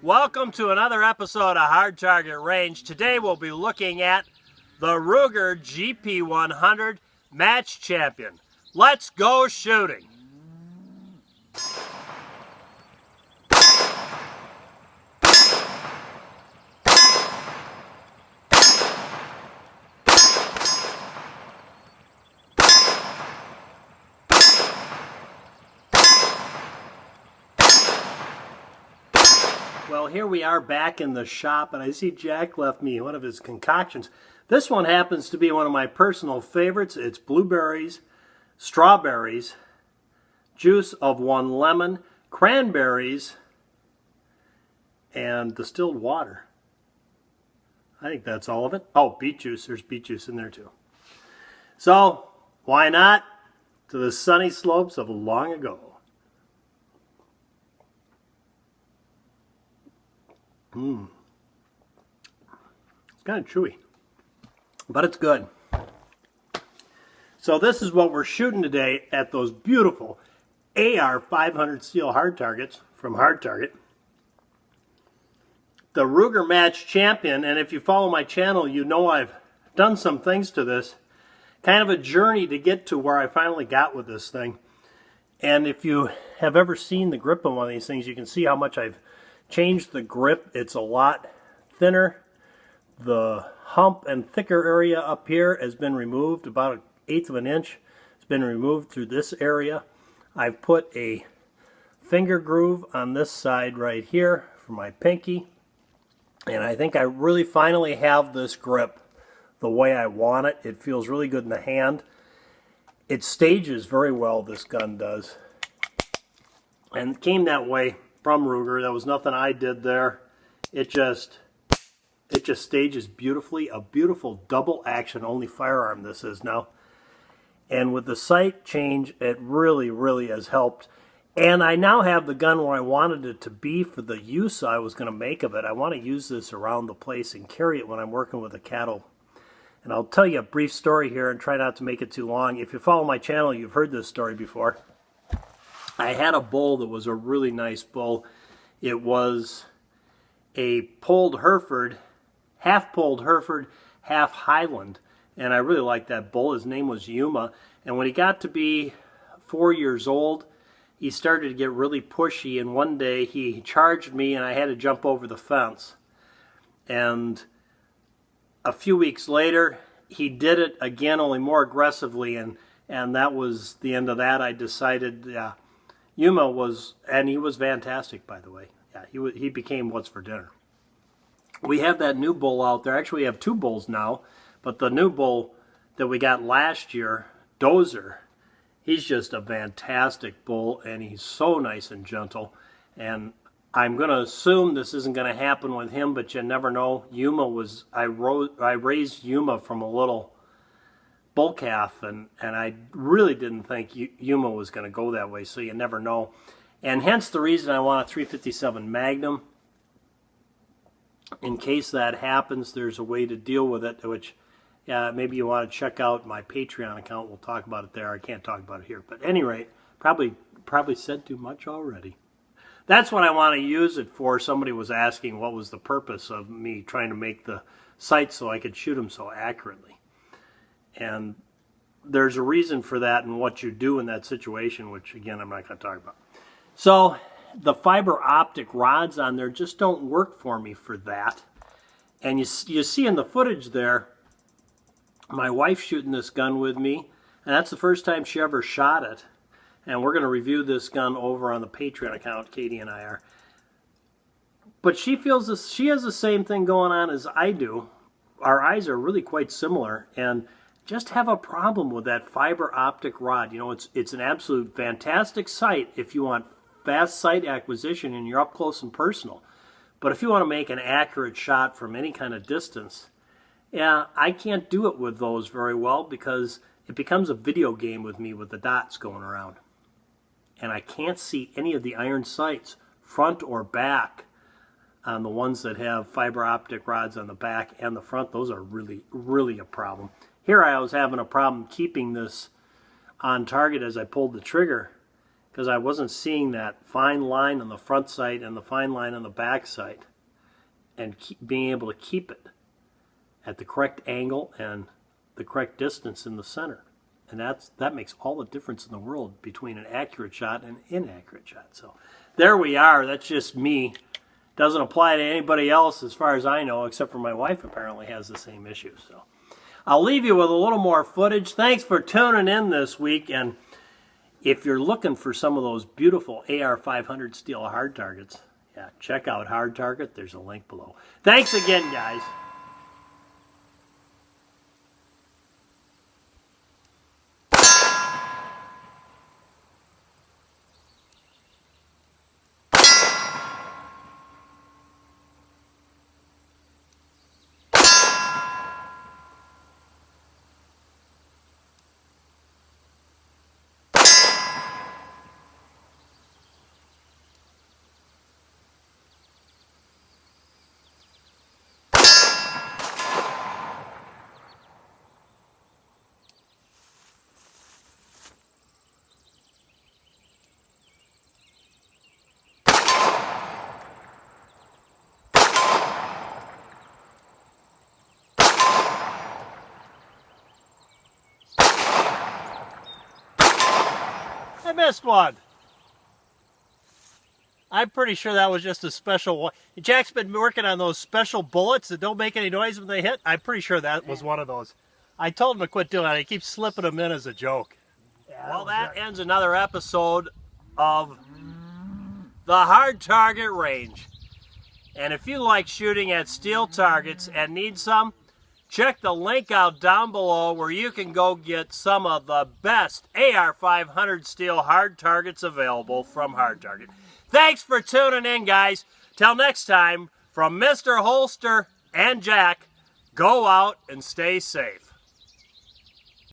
Welcome to another episode of Hard Target Range. Today we'll be looking at the Ruger GP100 Match Champion. Let's go shooting! Well, here we are back in the shop, and I see Jack left me one of his concoctions. This one happens to be one of my personal favorites. It's blueberries, strawberries, juice of 1 lemon, cranberries, and distilled water. I think that's all of it. Oh, beet juice. There's beet juice in there too. So, why not? To the sunny slopes of long ago. It's kind of chewy, but it's good. So this is what we're shooting today at those beautiful AR 500 steel hard targets from HardTarget. The Ruger Match Champion, and if you follow my channel, you know I've done some things to this. Kind of a journey to get to where I finally got with this thing. And if you have ever seen the grip on one of these things, you can see how much I've changed the grip. It's a lot thinner. The hump and thicker area up here has been removed, about 1/8 of an inch. It's been removed through this area. I've put a finger groove on this side right here for my pinky. And I think I really finally have this grip the way I want it. It feels really good in the hand. It stages very well, this gun does. And it came that way from Ruger. There was nothing I did there. It just stages beautifully. A beautiful double action only firearm this is now. And with the sight change, it really has helped. And I now have the gun where I wanted it to be for the use I was going to make of it. I want to use this around the place and carry it when I'm working with the cattle. And I'll tell you a brief story here and try not to make it too long. If you follow my channel, you've heard this story before. I had a bull that was a really nice bull. It was a polled Hereford, half polled Hereford, half Highland. And I really liked that bull. His name was Yuma. And when he got to be 4 years old, he started to get really pushy. And one day he charged me and I had to jump over the fence. And a few weeks later, he did it again, only more aggressively. And that was the end of that. I decided, yeah. Yuma was, and he was fantastic, by the way. Yeah, he became what's for dinner. We have that new bull out there. Actually, we have 2 bulls now, but the new bull that we got last year, Dozer, he's just a fantastic bull, and he's so nice and gentle. And I'm going to assume this isn't going to happen with him, but you never know. Yuma was, I raised Yuma from a little bull calf, and I really didn't think Yuma was going to go that way, so you never know. And hence the reason I want a 357 Magnum. In case that happens, there's a way to deal with it, which maybe you want to check out my Patreon account. We'll talk about it there. I can't talk about it here. But at any rate, probably said too much already. That's what I want to use it for. Somebody was asking what was the purpose of me trying to make the sights so I could shoot them so accurately. And there's a reason for that and what you do in that situation, which, again, I'm not going to talk about. So the fiber optic rods on there just don't work for me for that. And you see in the footage there, my wife shooting this gun with me, and that's the first time she ever shot it. And we're going to review this gun over on the Patreon account, Katie and I are. But she feels this, she has the same thing going on as I do. Our eyes are really quite similar, and just have a problem with that fiber optic rod. You know, it's an absolute fantastic sight if you want fast sight acquisition and you're up close and personal. But if you want to make an accurate shot from any kind of distance, yeah, I can't do it with those very well because it becomes a video game with me with the dots going around. And I can't see any of the iron sights, front or back, on the ones that have fiber optic rods on the back and the front. Those are really a problem. Here I was having a problem keeping this on target as I pulled the trigger because I wasn't seeing that fine line on the front sight and the fine line on the back sight, and being able to keep it at the correct angle and the correct distance in the center. And that makes all the difference in the world between an accurate shot and an inaccurate shot. So there we are. That's just me. Doesn't apply to anybody else as far as I know, except for my wife apparently has the same issue. So I'll leave you with a little more footage. Thanks for tuning in this week. And if you're looking for some of those beautiful AR500 steel hard targets, yeah, check out HardTarget. There's a link below. Thanks again, guys. I missed one. I'm pretty sure that was just a special one. Jack's been working on those special bullets that don't make any noise when they hit. I'm pretty sure that was one of those. I told him to quit doing that. He keeps slipping them in as a joke. Yeah, well, that ends another episode of the Hard Target Range. And if you like shooting at steel targets and need some, check the link out down below where you can go get some of the best AR500 steel hard targets available from HardTarget. Thanks for tuning in, guys. Till next time, from Mr. Holster and Jack, go out and stay safe.